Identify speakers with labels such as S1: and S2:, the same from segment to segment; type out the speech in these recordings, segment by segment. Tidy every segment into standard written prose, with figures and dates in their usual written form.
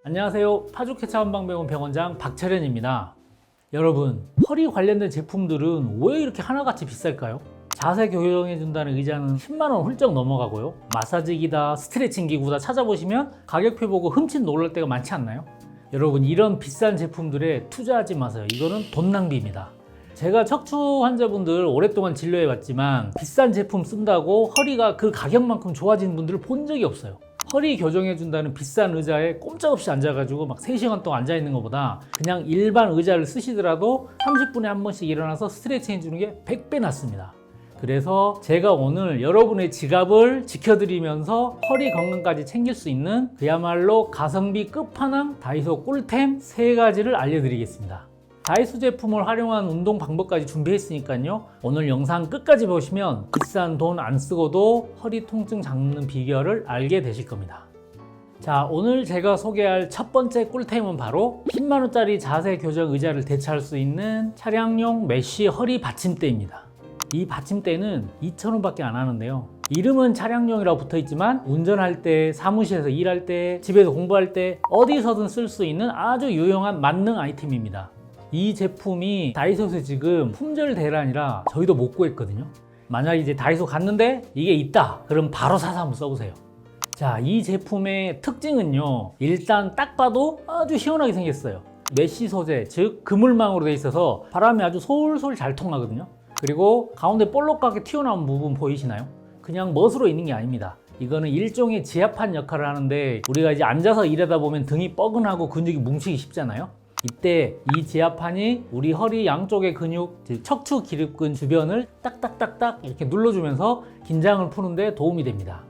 S1: 안녕하세요. 파주케차 한방병원 병원장 박철현입니다. 여러분, 허리 관련된 제품들은 왜 이렇게 하나같이 비쌀까요? 자세 교정해준다는 의자는 10만원 훌쩍 넘어가고요. 마사지기다, 스트레칭 기구다 찾아보시면 가격표 보고 흠칫 놀랄 때가 많지 않나요? 여러분, 이런 비싼 제품들에 투자하지 마세요. 이거는 돈 낭비입니다. 제가 척추 환자분들 오랫동안 진료해봤지만 비싼 제품 쓴다고 허리가 그 가격만큼 좋아지는 분들을 본 적이 없어요. 허리 교정해준다는 비싼 의자에 꼼짝없이 앉아가지고 막 3시간 동안 앉아있는 것보다 그냥 일반 의자를 쓰시더라도 30분에 한 번씩 일어나서 스트레칭 해주는 게 100배 낫습니다. 그래서 제가 오늘 여러분의 지갑을 지켜드리면서 허리 건강까지 챙길 수 있는 그야말로 가성비 끝판왕 다이소 꿀템 3가지를 알려드리겠습니다. 다이소 제품을 활용한 운동 방법까지 준비했으니까요. 오늘 영상 끝까지 보시면 비싼 돈 안 쓰고도 허리 통증 잡는 비결을 알게 되실 겁니다. 자, 오늘 제가 소개할 첫 번째 꿀템은 바로 10만원짜리 자세 교정 의자를 대체할 수 있는 차량용 메쉬 허리 받침대입니다. 이 받침대는 2,000원밖에 안 하는데요. 이름은 차량용이라고 붙어있지만 운전할 때, 사무실에서 일할 때, 집에서 공부할 때 어디서든 쓸 수 있는 아주 유용한 만능 아이템입니다. 이 제품이 다이소에서 지금 품절 대란이라 저희도 못 구했거든요. 만약 이제 다이소 갔는데 이게 있다, 그럼 바로 사서 한번 써보세요. 자, 이 제품의 특징은요, 일단 딱 봐도 아주 시원하게 생겼어요. 메쉬 소재, 즉 그물망으로 되어 있어서 바람이 아주 솔솔 잘 통하거든요. 그리고 가운데 볼록하게 튀어나온 부분 보이시나요? 그냥 멋으로 있는 게 아닙니다. 이거는 일종의 지압판 역할을 하는데, 우리가 이제 앉아서 일하다 보면 등이 뻐근하고 근육이 뭉치기 쉽잖아요. 이때 이 지압판이 우리 허리 양쪽의 근육, 즉 척추 기립근 주변을 딱딱딱딱 이렇게 눌러주면서 긴장을 푸는데 도움이 됩니다.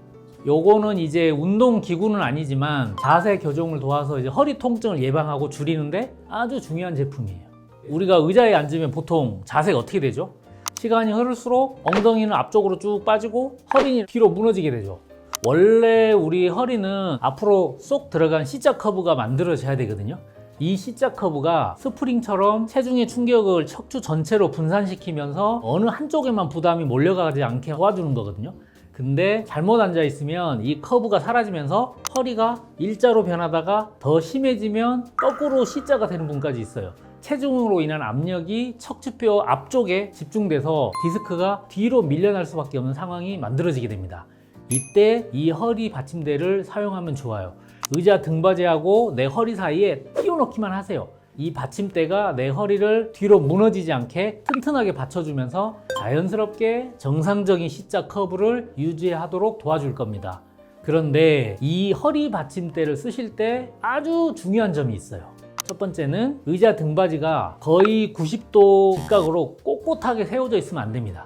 S1: 요거는 이제 운동 기구는 아니지만 자세 교정을 도와서 이제 허리 통증을 예방하고 줄이는데 아주 중요한 제품이에요. 우리가 의자에 앉으면 보통 자세가 어떻게 되죠? 시간이 흐를수록 엉덩이는 앞쪽으로 쭉 빠지고 허리는 뒤로 무너지게 되죠. 원래 우리 허리는 앞으로 쏙 들어간 C자 커브가 만들어져야 되거든요. 이 C자 커브가 스프링처럼 체중의 충격을 척추 전체로 분산시키면서 어느 한쪽에만 부담이 몰려가지 않게 도와주는 거거든요. 근데 잘못 앉아 있으면 이 커브가 사라지면서 허리가 일자로 변하다가 더 심해지면 거꾸로 C자가 되는 분까지 있어요. 체중으로 인한 압력이 척추뼈 앞쪽에 집중돼서 디스크가 뒤로 밀려날 수밖에 없는 상황이 만들어지게 됩니다. 이때 이 허리 받침대를 사용하면 좋아요. 의자 등받이하고 내 허리 사이에 끼워넣기만 하세요. 이 받침대가 내 허리를 뒤로 무너지지 않게 튼튼하게 받쳐주면서 자연스럽게 정상적인 C자 커브를 유지하도록 도와줄 겁니다. 그런데 이 허리 받침대를 쓰실 때 아주 중요한 점이 있어요. 첫 번째는 의자 등받이가 거의 90도 직각으로 꼿꼿하게 세워져 있으면 안 됩니다.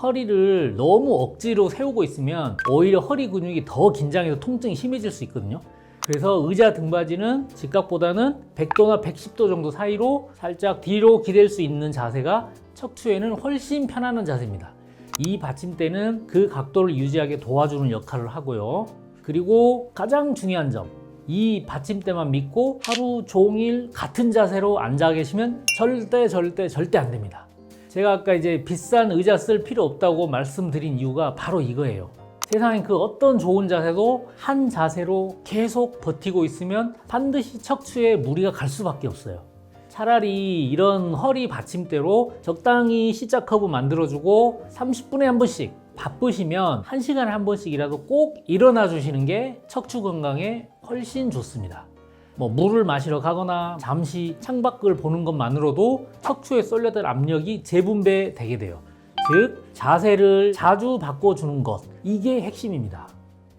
S1: 허리를 너무 억지로 세우고 있으면 오히려 허리 근육이 더 긴장해서 통증이 심해질 수 있거든요. 그래서 의자 등받이는 직각보다는 100도나 110도 정도 사이로 살짝 뒤로 기댈 수 있는 자세가 척추에는 훨씬 편안한 자세입니다. 이 받침대는 그 각도를 유지하게 도와주는 역할을 하고요. 그리고 가장 중요한 점, 이 받침대만 믿고 하루 종일 같은 자세로 앉아 계시면 절대 안 됩니다. 제가 아까 이제 비싼 의자 쓸 필요 없다고 말씀드린 이유가 바로 이거예요. 세상에 그 어떤 좋은 자세도 한 자세로 계속 버티고 있으면 반드시 척추에 무리가 갈 수밖에 없어요. 차라리 이런 허리 받침대로 적당히 C자 커브 만들어주고 30분에 한 번씩, 바쁘시면 1시간에 한 번씩이라도 꼭 일어나 주시는 게 척추 건강에 훨씬 좋습니다. 물을 마시러 가거나 잠시 창밖을 보는 것만으로도 척추에 쏠려들 압력이 재분배되게 돼요. 즉, 자세를 자주 바꿔주는 것, 이게 핵심입니다.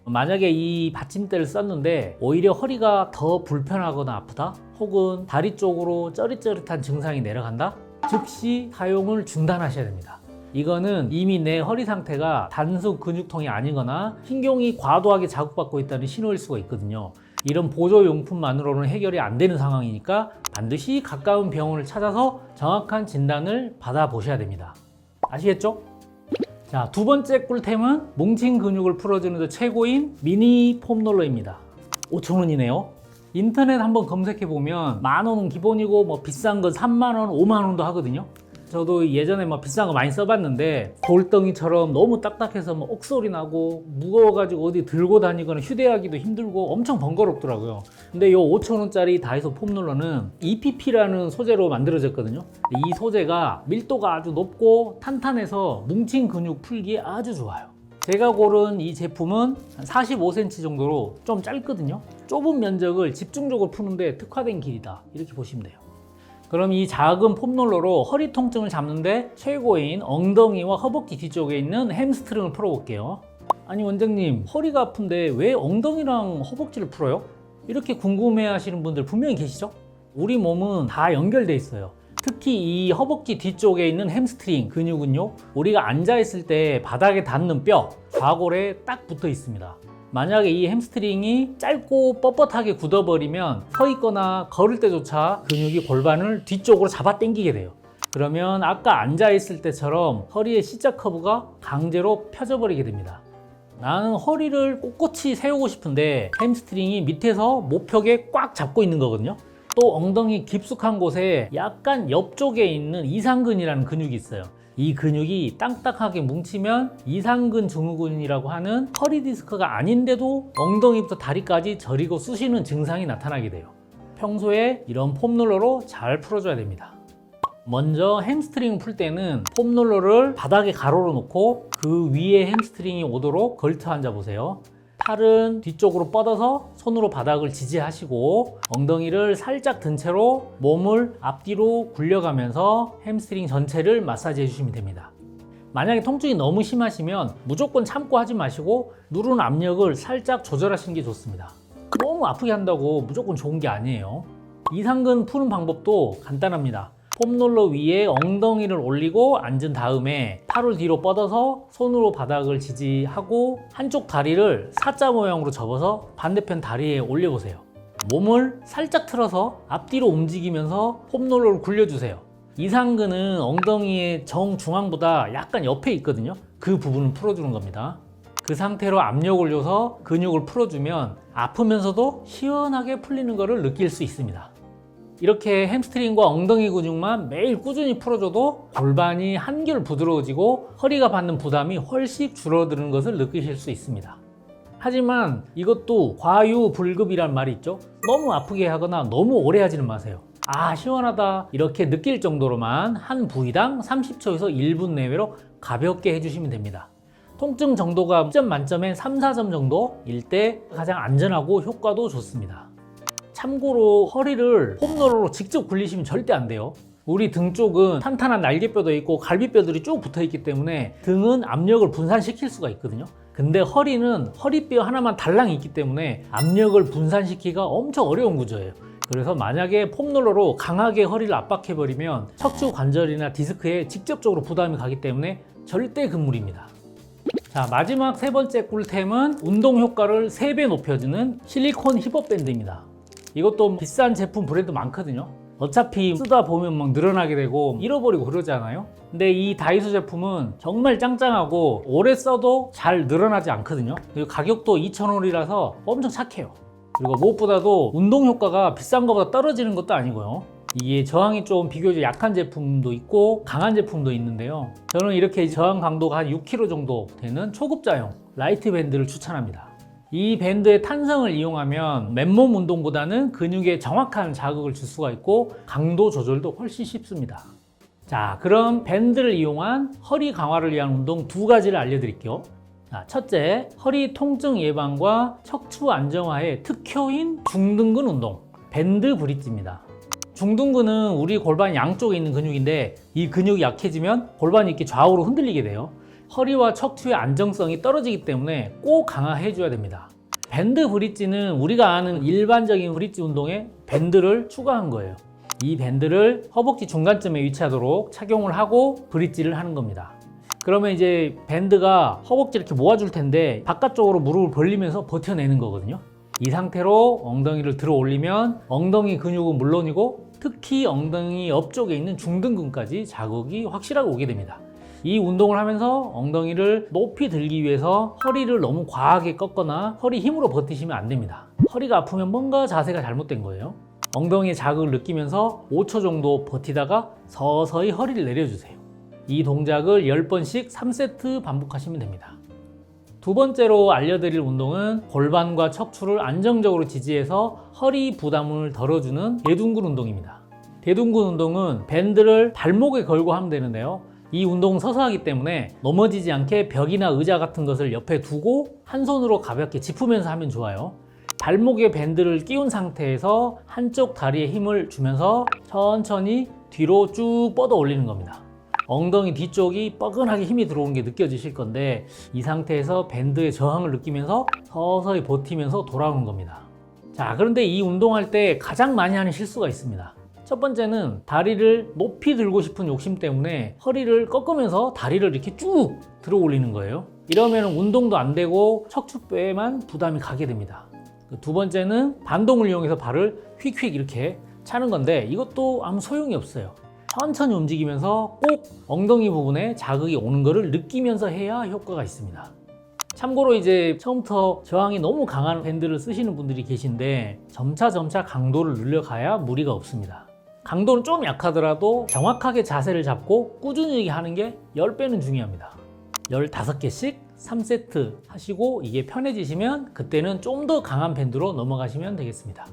S1: 만약에 이 받침대를 썼는데 오히려 허리가 더 불편하거나 아프다, 혹은 다리 쪽으로 쩌릿쩌릿한 증상이 내려간다, 즉시 사용을 중단하셔야 됩니다. 이거는 이미 내 허리 상태가 단순 근육통이 아니거나 신경이 과도하게 자극받고 있다는 신호일 수가 있거든요. 이런 보조용품만으로는 해결이 안 되는 상황이니까 반드시 가까운 병원을 찾아서 정확한 진단을 받아보셔야 됩니다. 아시겠죠? 자, 두 번째 꿀템은 뭉친 근육을 풀어주는 데 최고인 미니 폼롤러입니다. 5,000원이네요. 인터넷 한번 검색해보면 10,000원은 기본이고 비싼 건 30,000원, 50,000원도 하거든요. 저도 예전에 막 비싼 거 많이 써봤는데 돌덩이처럼 너무 딱딱해서 뭐 억소리 나고 무거워가지고 어디 들고 다니거나 휴대하기도 힘들고 엄청 번거롭더라고요. 근데 이 5,000원짜리 다이소 폼롤러는 EPP라는 소재로 만들어졌거든요. 이 소재가 밀도가 아주 높고 탄탄해서 뭉친 근육 풀기에 아주 좋아요. 제가 고른 이 제품은 한 45cm 정도로 좀 짧거든요. 좁은 면적을 집중적으로 푸는데 특화된 길이다, 이렇게 보시면 돼요. 그럼 이 작은 폼롤러로 허리 통증을 잡는데 최고인 엉덩이와 허벅지 뒤쪽에 있는 햄스트링을 풀어볼게요. 아니 원장님, 허리가 아픈데 왜 엉덩이랑 허벅지를 풀어요? 이렇게 궁금해 하시는 분들 분명히 계시죠? 우리 몸은 다 연결돼 있어요. 특히 이 허벅지 뒤쪽에 있는 햄스트링 근육은요, 우리가 앉아있을 때 바닥에 닿는 뼈, 좌골에 딱 붙어 있습니다. 만약에 이 햄스트링이 짧고 뻣뻣하게 굳어버리면 서 있거나 걸을 때조차 근육이 골반을 뒤쪽으로 잡아 당기게 돼요. 그러면 아까 앉아있을 때처럼 허리의 C자 커브가 강제로 펴져버리게 됩니다. 나는 허리를 꼿꼿이 세우고 싶은데 햄스트링이 밑에서 목벽에 꽉 잡고 있는 거거든요. 또 엉덩이 깊숙한 곳에 약간 옆쪽에 있는 이상근이라는 근육이 있어요. 이 근육이 딱딱하게 뭉치면 이상근 증후군이라고 하는 허리 디스크가 아닌데도 엉덩이부터 다리까지 저리고 쑤시는 증상이 나타나게 돼요. 평소에 이런 폼롤러로 잘 풀어줘야 됩니다. 먼저 햄스트링 풀 때는 폼롤러를 바닥에 가로로 놓고 그 위에 햄스트링이 오도록 걸터 앉아 보세요. 팔은 뒤쪽으로 뻗어서 손으로 바닥을 지지하시고 엉덩이를 살짝 든 채로 몸을 앞뒤로 굴려가면서 햄스트링 전체를 마사지 해주시면 됩니다. 만약에 통증이 너무 심하시면 무조건 참고 하지 마시고 누르는 압력을 살짝 조절하시는 게 좋습니다. 너무 아프게 한다고 무조건 좋은 게 아니에요. 이상근 푸는 방법도 간단합니다. 폼롤러 위에 엉덩이를 올리고 앉은 다음에 팔을 뒤로 뻗어서 손으로 바닥을 지지하고 한쪽 다리를 사자 모양으로 접어서 반대편 다리에 올려보세요. 몸을 살짝 틀어서 앞뒤로 움직이면서 폼롤러를 굴려주세요. 이상근은 엉덩이의 정중앙보다 약간 옆에 있거든요. 그 부분을 풀어주는 겁니다. 그 상태로 압력을 줘서 근육을 풀어주면 아프면서도 시원하게 풀리는 것을 느낄 수 있습니다. 이렇게 햄스트링과 엉덩이 근육만 매일 꾸준히 풀어줘도 골반이 한결 부드러워지고 허리가 받는 부담이 훨씬 줄어드는 것을 느끼실 수 있습니다. 하지만 이것도 과유불급이란 말이 있죠. 너무 아프게 하거나 너무 오래 하지는 마세요. 아, 시원하다 이렇게 느낄 정도로만 한 부위당 30초에서 1분 내외로 가볍게 해주시면 됩니다. 통증 정도가 10점 만점에 3, 4점 정도일 때 가장 안전하고 효과도 좋습니다. 참고로 허리를 폼롤러로 직접 굴리시면 절대 안 돼요. 우리 등 쪽은 탄탄한 날개뼈도 있고 갈비뼈들이 쭉 붙어 있기 때문에 등은 압력을 분산시킬 수가 있거든요. 근데 허리는 허리뼈 하나만 달랑 있기 때문에 압력을 분산시키기가 엄청 어려운 구조예요. 그래서 만약에 폼롤러로 강하게 허리를 압박해버리면 척추 관절이나 디스크에 직접적으로 부담이 가기 때문에 절대 금물입니다. 자, 마지막 세 번째 꿀템은 운동 효과를 3배 높여주는 실리콘 힙업 밴드입니다. 이것도 비싼 제품 브랜드 많거든요. 어차피 쓰다 보면 막 늘어나게 되고 잃어버리고 그러잖아요. 근데 이 다이소 제품은 정말 짱짱하고 오래 써도 잘 늘어나지 않거든요. 그리고 가격도 2,000원이라서 엄청 착해요. 그리고 무엇보다도 운동 효과가 비싼 것보다 떨어지는 것도 아니고요. 이게 저항이 좀 비교적 약한 제품도 있고 강한 제품도 있는데요. 저는 이렇게 저항 강도가 한 6kg 정도 되는 초급자용 라이트 밴드를 추천합니다. 이 밴드의 탄성을 이용하면 맨몸 운동보다는 근육에 정확한 자극을 줄 수가 있고 강도 조절도 훨씬 쉽습니다. 자, 그럼 밴드를 이용한 허리 강화를 위한 운동 2가지를 알려드릴게요. 자, 첫째, 허리 통증 예방과 척추 안정화의 특효인 중등근 운동, 밴드 브릿지입니다. 중등근은 우리 골반 양쪽에 있는 근육인데 이 근육이 약해지면 골반이 이렇게 좌우로 흔들리게 돼요. 허리와 척추의 안정성이 떨어지기 때문에 꼭 강화해 줘야 됩니다. 밴드 브릿지는 우리가 아는 일반적인 브릿지 운동에 밴드를 추가한 거예요. 이 밴드를 허벅지 중간쯤에 위치하도록 착용을 하고 브릿지를 하는 겁니다. 그러면 이제 밴드가 허벅지를 이렇게 모아줄 텐데 바깥쪽으로 무릎을 벌리면서 버텨내는 거거든요. 이 상태로 엉덩이를 들어 올리면 엉덩이 근육은 물론이고 특히 엉덩이 옆쪽에 있는 중등근까지 자극이 확실하게 오게 됩니다. 이 운동을 하면서 엉덩이를 높이 들기 위해서 허리를 너무 과하게 꺾거나 허리 힘으로 버티시면 안 됩니다. 허리가 아프면 뭔가 자세가 잘못된 거예요. 엉덩이에 자극을 느끼면서 5초 정도 버티다가 서서히 허리를 내려주세요. 이 동작을 10번씩 3세트 반복하시면 됩니다. 두 번째로 알려드릴 운동은 골반과 척추를 안정적으로 지지해서 허리 부담을 덜어주는 대둔근 운동입니다. 대둔근 운동은 밴드를 발목에 걸고 하면 되는데요. 이 운동은 서서 하기 때문에 넘어지지 않게 벽이나 의자 같은 것을 옆에 두고 한 손으로 가볍게 짚으면서 하면 좋아요. 발목에 밴드를 끼운 상태에서 한쪽 다리에 힘을 주면서 천천히 뒤로 쭉 뻗어 올리는 겁니다. 엉덩이 뒤쪽이 뻐근하게 힘이 들어오는 게 느껴지실 건데 이 상태에서 밴드의 저항을 느끼면서 서서히 버티면서 돌아오는 겁니다. 자, 그런데 이 운동할 때 가장 많이 하는 실수가 있습니다. 첫 번째는 다리를 높이 들고 싶은 욕심 때문에 허리를 꺾으면서 다리를 이렇게 쭉 들어 올리는 거예요. 이러면 운동도 안 되고 척추뼈에만 부담이 가게 됩니다. 두 번째는 반동을 이용해서 발을 휙휙 이렇게 차는 건데 이것도 아무 소용이 없어요. 천천히 움직이면서 꼭 엉덩이 부분에 자극이 오는 것을 느끼면서 해야 효과가 있습니다. 참고로 이제 처음부터 저항이 너무 강한 밴드를 쓰시는 분들이 계신데 점차 강도를 늘려가야 무리가 없습니다. 강도는 좀 약하더라도 정확하게 자세를 잡고 꾸준히 하는 게 10배는 중요합니다. 15개씩 3세트 하시고 이게 편해지시면 그때는 좀 더 강한 밴드로 넘어가시면 되겠습니다.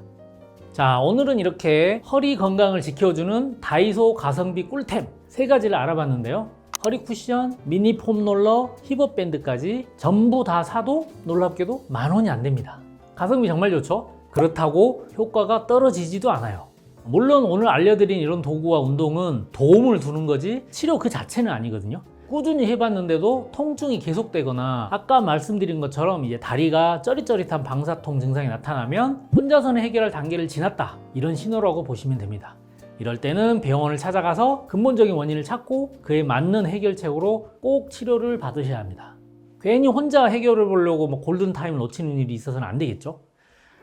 S1: 자, 오늘은 이렇게 허리 건강을 지켜주는 다이소 가성비 꿀템 3가지를 알아봤는데요. 허리 쿠션, 미니 폼롤러, 힙업 밴드까지 전부 다 사도 놀랍게도 10,000원이 안 됩니다. 가성비 정말 좋죠? 그렇다고 효과가 떨어지지도 않아요. 물론 오늘 알려드린 이런 도구와 운동은 도움을 두는 거지 치료 그 자체는 아니거든요. 꾸준히 해봤는데도 통증이 계속되거나 아까 말씀드린 것처럼 이제 다리가 쩌릿쩌릿한 방사통 증상이 나타나면 혼자서는 해결할 단계를 지났다, 이런 신호라고 보시면 됩니다. 이럴 때는 병원을 찾아가서 근본적인 원인을 찾고 그에 맞는 해결책으로 꼭 치료를 받으셔야 합니다. 괜히 혼자 해결을 보려고 골든타임을 놓치는 일이 있어서는 안 되겠죠.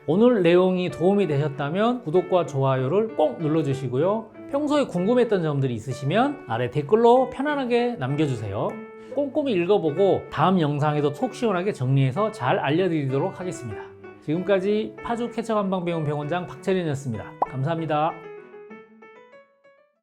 S1: 오늘 내용이 도움이 되셨다면 구독과 좋아요를 꼭 눌러주시고요. 평소에 궁금했던 점들이 있으시면 아래 댓글로 편안하게 남겨주세요. 꼼꼼히 읽어보고 다음 영상에도 속 시원하게 정리해서 잘 알려드리도록 하겠습니다. 지금까지 파주 쾌척한방병원 병원장 박철현이었습니다. 감사합니다.